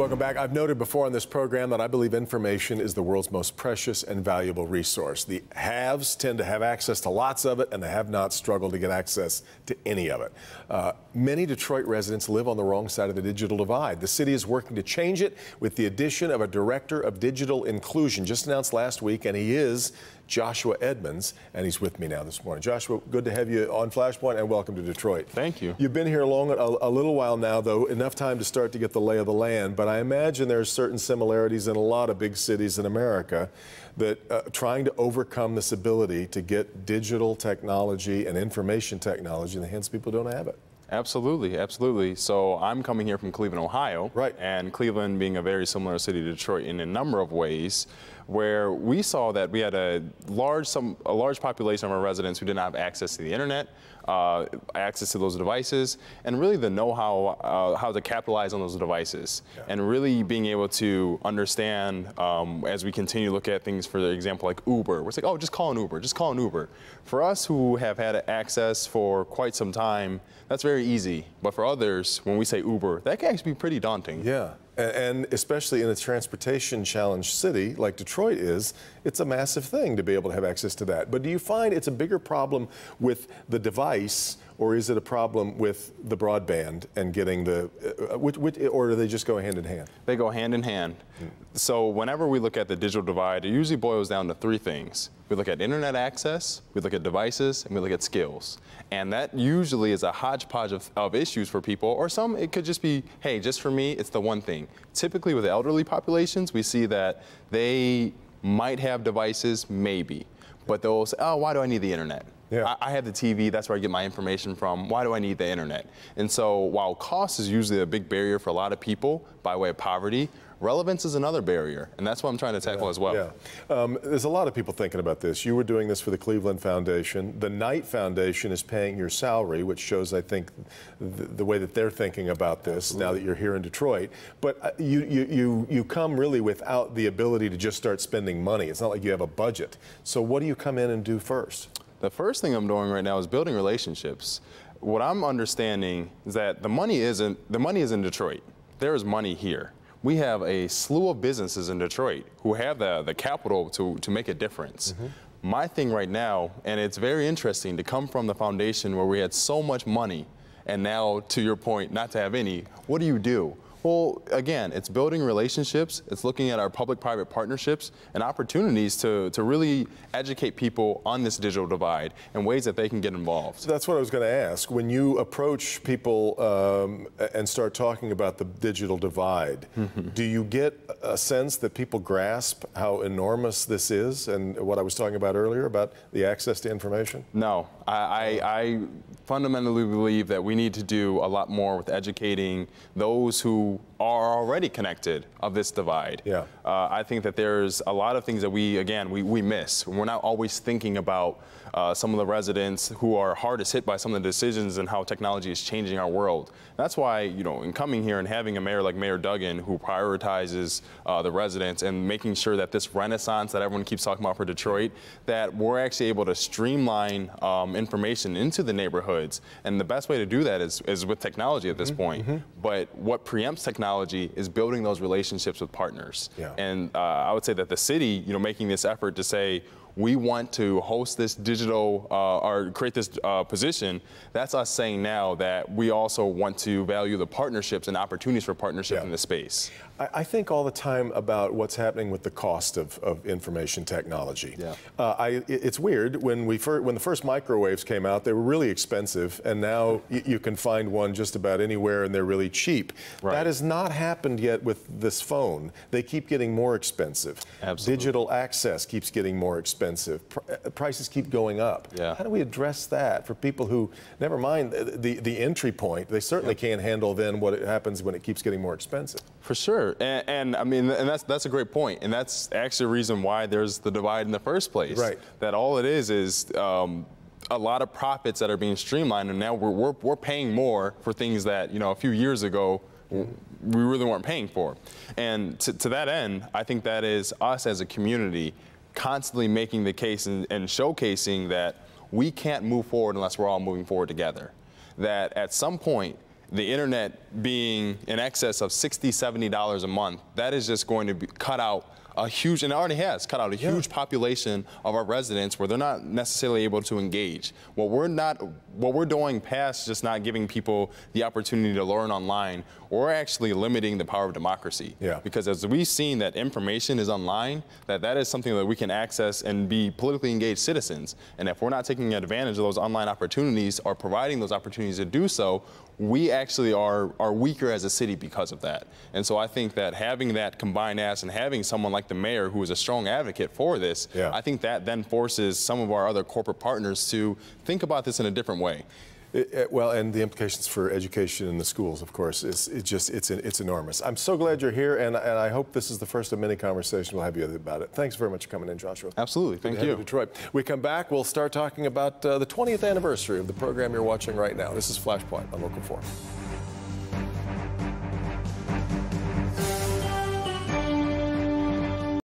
Welcome back. I've noted before on this program that I believe information is the world's most precious and valuable resource. The haves tend to have access to lots of it, and the have-nots struggle to get access to any of it. Many Detroit residents live on the wrong side of the digital divide. The city is working to change it with the addition of a director of digital inclusion, just announced last week, and he is Joshua Edmonds, and he's with me now this morning. Joshua, good to have you on Flashpoint, and welcome to Detroit. Thank you. You've been here a little while now, though, enough time to start to get the lay of the land, but I imagine there's certain similarities in a lot of big cities in America that trying to overcome this ability to get digital technology and information technology in the hands of people who don't have it. Absolutely, absolutely. So I'm coming here from Cleveland, Ohio. Right. And Cleveland being a very similar city to Detroit in a number of ways, where we saw that we had a large population of our residents who did not have access to the internet, access to those devices, and really the know-how how to capitalize on those devices. Yeah. And really being able to understand as we continue to look at things, for example, like Uber. We're like, oh, just call an Uber, just call an Uber. For us who have had access for quite some time, that's very easy. But for others, when we say Uber, that can actually be pretty daunting. Yeah. And especially in a transportation challenged city like Detroit is, it's a massive thing to be able to have access to that. But do you find it's a bigger problem with the device, or is it a problem with the broadband and getting the, or do they just go hand in hand? They go hand in hand. So whenever we look at the digital divide, it usually boils down to three things. We look at internet access, we look at devices, and we look at skills. And that usually is a hodgepodge of issues for people, or some it could just be, hey, just for me, it's the one thing. Typically with elderly populations, we see that they might have devices, maybe, but they'll say, oh, why do I need the internet? Yeah. I have the TV, that's where I get my information from. Why do I need the internet? And so while cost is usually a big barrier for a lot of people by way of poverty, relevance is another barrier, and that's what I'm trying to tackle as well. Yeah. There's a lot of people thinking about this. You were doing this for the Cleveland Foundation. The Knight Foundation is paying your salary, which shows, I think, the way that they're thinking about this. Absolutely. Now that you're here in Detroit. But you come really without the ability to just start spending money. It's not like you have a budget. So what do you come in and do first? The first thing I'm doing right now is building relationships. What I'm understanding is that the money is in Detroit. There is money here. We have a slew of businesses in Detroit who have the capital to make a difference. Mm-hmm. My thing right now, and it's very interesting to come from the foundation where we had so much money, and now, to your point, not to have any, what do you do? Well, again, it's building relationships, it's looking at our public-private partnerships and opportunities to really educate people on this digital divide and ways that they can get involved. So that's what I was going to ask. When you approach people and start talking about the digital divide, do you get a sense that people grasp how enormous this is and what I was talking about earlier about the access to information? No. I fundamentally believe that we need to do a lot more with educating those who are already connected of this divide. Yeah. I think that there's a lot of things that we miss. We're not always thinking about some of the residents who are hardest hit by some of the decisions and how technology is changing our world. That's why, in coming here and having a mayor like Mayor Duggan who prioritizes the residents and making sure that this renaissance that everyone keeps talking about for Detroit, that we're actually able to streamline information into the neighborhoods. And the best way to do that is with technology at this point. But what preempts technology is building those relationships with partners. Yeah. And I would say that the city, making this effort to say, we want to host this digital or create this position, that's us saying now that we also want to value the partnerships and opportunities for partnership in this space. I think all the time about what's happening with the cost of information technology. Yeah. It's weird, when the first microwaves came out, they were really expensive, and now you can find one just about anywhere and they're really cheap. Right. That has not happened yet with this phone. They keep getting more expensive. Absolutely. Digital access keeps getting more expensive. Prices keep going up. Yeah. How do we address that for people who, never mind the entry point, they certainly can't handle then what happens when it keeps getting more expensive? For sure. And I mean, and that's a great point. And that's actually a reason why there's the divide in the first place. Right. That all it is a lot of profits that are being streamlined, and now we're paying more for things that, a few years ago we really weren't paying for. And to that end, I think that is us as a community constantly making the case and showcasing that we can't move forward unless we're all moving forward together. That at some point, the internet being in excess of $60, $70 a month, that is just going to be cut out a huge, and it already has cut out a huge population of our residents where they're not necessarily able to engage. What we're doing past just not giving people the opportunity to learn online, we're actually limiting the power of democracy. Because as we've seen that information is online, that is something that we can access and be politically engaged citizens. And if we're not taking advantage of those online opportunities or providing those opportunities to do so, we actually are weaker as a city because of that. And so I think that having that combined ass and having someone like the mayor who is a strong advocate for this, I think that then forces some of our other corporate partners to think about this in a different way. Well, and the implications for education in the schools, of course, it's enormous. I'm so glad you're here, and I hope this is the first of many conversations we'll have you about it. Thanks very much for coming in, Joshua. Absolutely. Thank you. Detroit. We come back, we'll start talking about the 20th anniversary of the program you're watching right now. This is Flashpoint on Local 4.